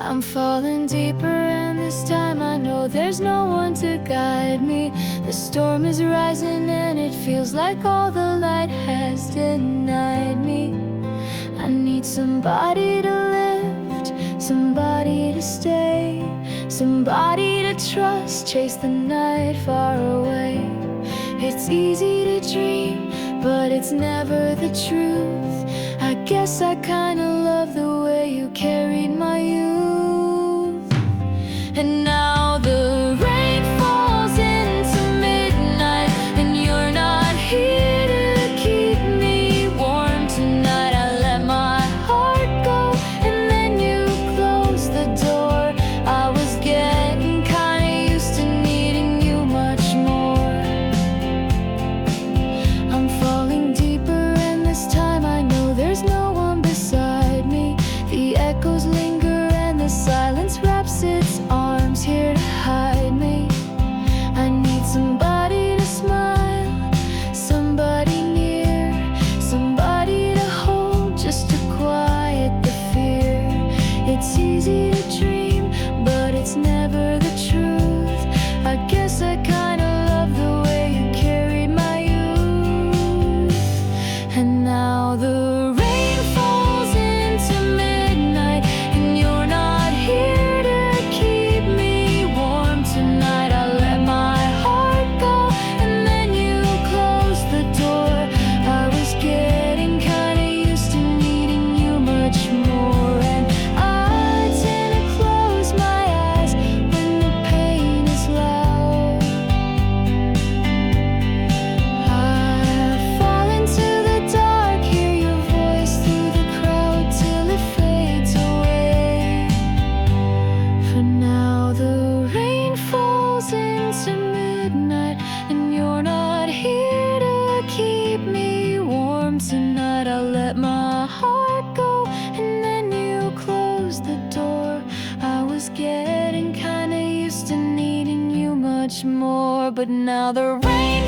I'm falling deeper, and this time I know there's no one to guide me. The storm is rising and it feels like all the light has denied me. I need somebody to lift, somebody to stay, somebody to trust, chase the night far away. It's easy to dream, but it's never the truth. I guess I kinda love the way you carried my youth. And now the rain falls into midnight, and you're not here to keep me warm tonight. I let my heart go, and then you closed the door. I was getting kinda used to needing you much more. I'm falling deeper, and this time I know there's no one beside me. The echoes linger and the silence wraps its arms here to hide me. I need somebody to smile, somebody near, somebody to hold just to quiet the fear. It's easy to dream, but it's never the truth. I guess I kinda love the way you carried my youth. And now the rain falls into midnight, and you're not here to keep me warm tonight. I let my heart go, and then you closed the door. I was getting kinda used to needing you much more. And I tend to close my eyes when the pain is loud. I fall into the dark, hear your voice through the crowd till it fades away. For now the rain falls into midnight, and you're not here to keep me warm tonight. I let my heart go, and then you closed the door. I was getting kinda used to needing you much more. But now the rain